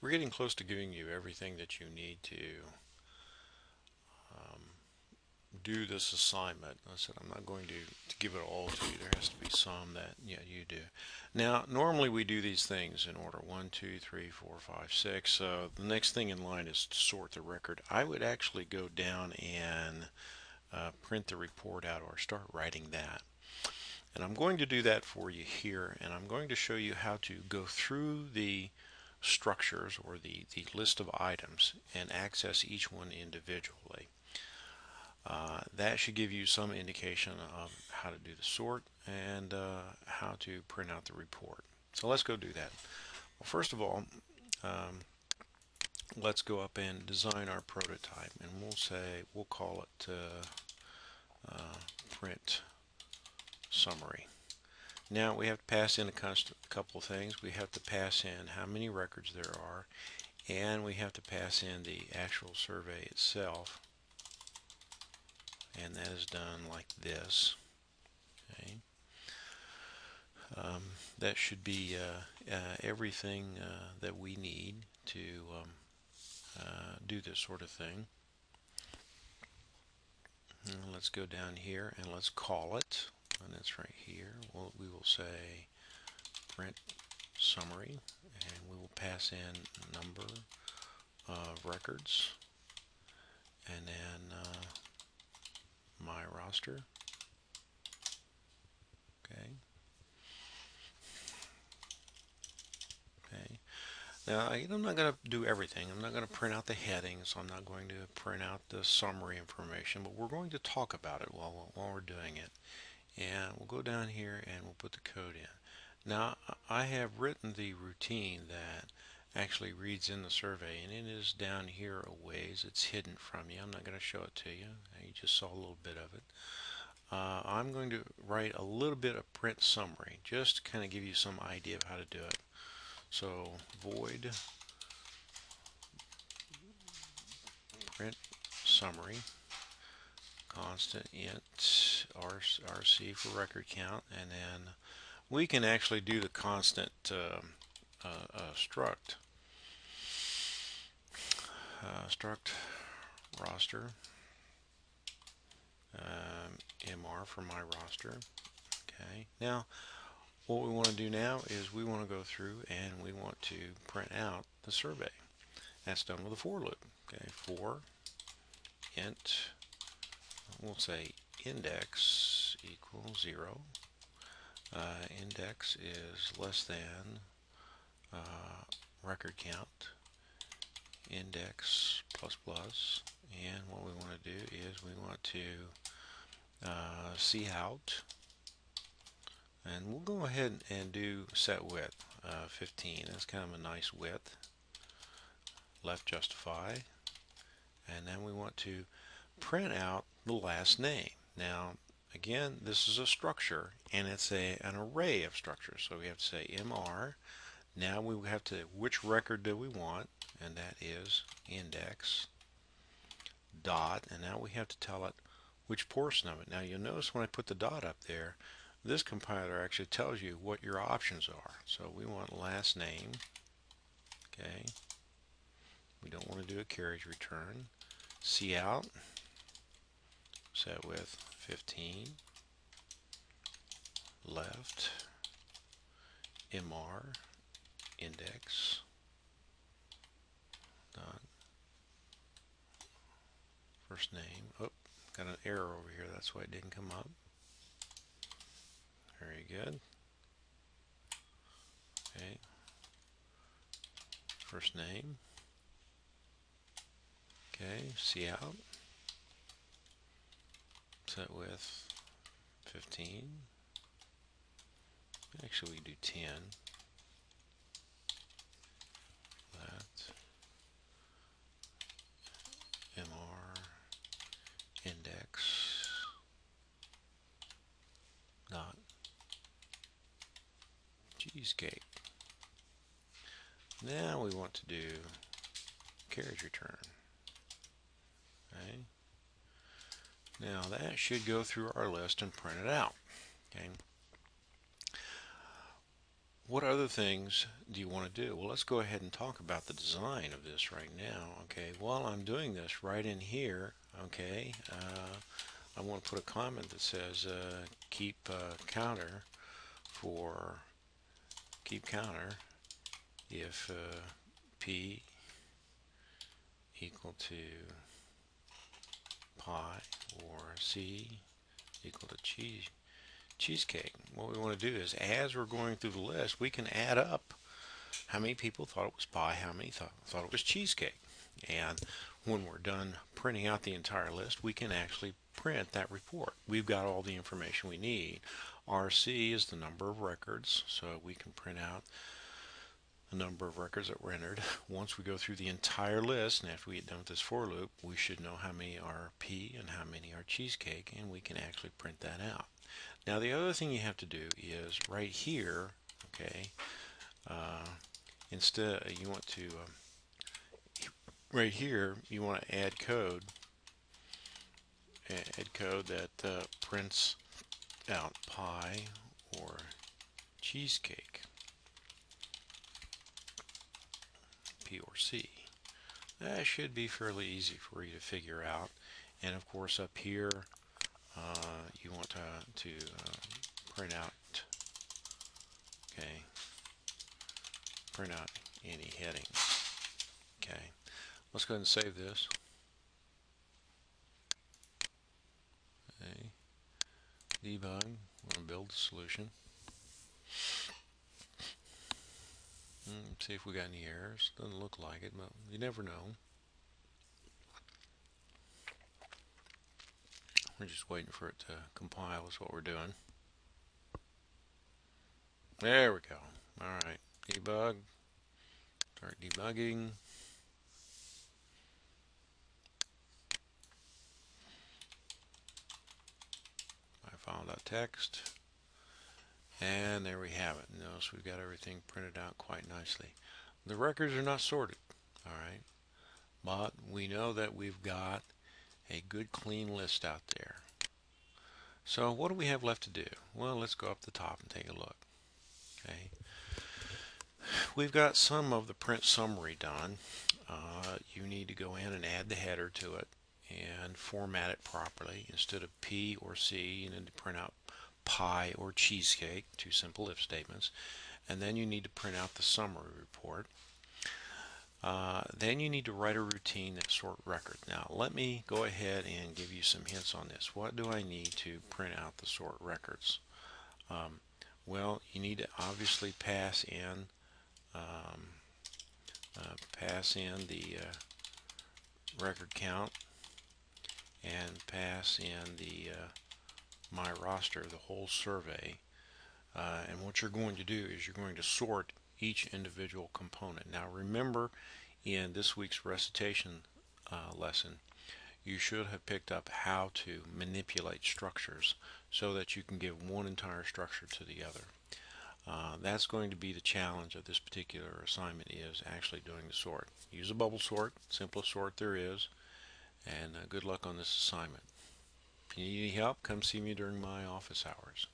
We're getting close to giving you everything that you need to do this assignment. I said I'm not going to give it all to you. There has to be some that you do. Now, normally we do these things in order 1, 2, 3, 4, 5, 6. So the next thing in line is to sort the record. I would actually go down and print the report out or start writing that. And I'm going to do that for you here, and I'm going to show you how to go through the structures or the list of items and access each one individually. That should give you some indication of how to do the sort and how to print out the report. So let's go do that. Well, first of all, um, let's go up and design our prototype, and we'll call it print summary. Now we have to pass in a couple of things. We have to pass in how many records there are, and we have to pass in the actual survey itself, and that is done like this. Okay. That should be everything that we need to do this sort of thing. And let's go down here and let's call it, and it's right here. We will say print summary, and we will pass in number of records, and then my roster. Okay. Okay. Now I'm not going to do everything. I'm not going to print out the headings. I'm not going to print out the summary information, but we're going to talk about it while we're doing it. And we'll go down here and we'll put the code in. Now I have written the routine that actually reads in the survey, and it is down here a ways. It's hidden from you. I'm not going to show it to you. You just saw a little bit of it. I'm going to write a little bit of print summary just to kind of give you some idea of how to do it. So void print summary, constant int rc for record count, and then we can actually do the constant struct roster, mr for my roster. Okay, now what we want to do now is we want to go through and we want to print out the survey. That's done with a for loop. Okay, for int, we'll say index equals 0. Index is less than record count, index plus plus, and what we want to do is we want to see out, and we'll go ahead and do set width 15. That's kind of a nice width. Left justify, and then we want to print out the last name. Now again, this is a structure and it's an array of structures, so we have to say mr. Now we have to, which record do we want, and that is index dot, and now we have to tell it which portion of it. Now you'll notice when I put the dot up there, this compiler actually tells you what your options are. So we want last name. Okay, we don't want to do a carriage return. See out, set with 15, left mr index dot first name. Oh, got an error over here, that's why it didn't come up. Very good. Okay, first name. Okay, see out, set with 15. Actually we do 10. That mr index dot cheesecake. Now we want to do carriage return. Okay. Now that should go through our list and print it out. Okay. what other things do you want to do? Well, let's go ahead and talk about the design of this right now. Okay, while I'm doing this right in here, okay, I want to put a comment that says keep counter for keep counter if p equal to pi or c equal to cheesecake. What we want to do is, as we're going through the list, we can add up how many people thought it was pie, how many thought it was cheesecake. And when we're done printing out the entire list, we can actually print that report. We've got all the information we need. RC is the number of records, so we can print out the number of records that were entered. Once we go through the entire list, and after we get done with this for loop, we should know how many are P and how many are cheesecake, and we can actually print that out. Now the other thing you have to do is right here, okay, instead you want to, right here, you want to add code that prints out pie or cheesecake, P or C. That should be fairly easy for you to figure out. And of course up here you want to print out, okay, print out any heading. Okay, let's go ahead and save this. Okay, debug, we're going to build the solution. See if we got any errors. Doesn't look like it, but you never know. We're just waiting for it to compile is what we're doing. There we go. Alright, debug. Start debugging. My file.txt. And there we have it. Notice we've got everything printed out quite nicely. The records are not sorted, alright, but we know that we've got a good clean list out there. So what do we have left to do? Well, let's go up the top and take a look. Okay, we've got some of the print summary done. You need to go in and add the header to it and format it properly. Instead of P or C, you need to print out pie or cheesecake, two simple if statements, and then you need to print out the summary report. Then you need to write a routine that sort records. Now let me go ahead and give you some hints on this. What do I need to print out the sort records? Well, you need to obviously pass in the record count and pass in the my roster, the whole survey. And what you're going to do is you're going to sort each individual component. Now remember, in this week's recitation lesson, you should have picked up how to manipulate structures so that you can give one entire structure to the other. That's going to be the challenge of this particular assignment, is actually doing the sort. Use a bubble sort, simplest sort there is, and good luck on this assignment. If you need any help, come see me during my office hours.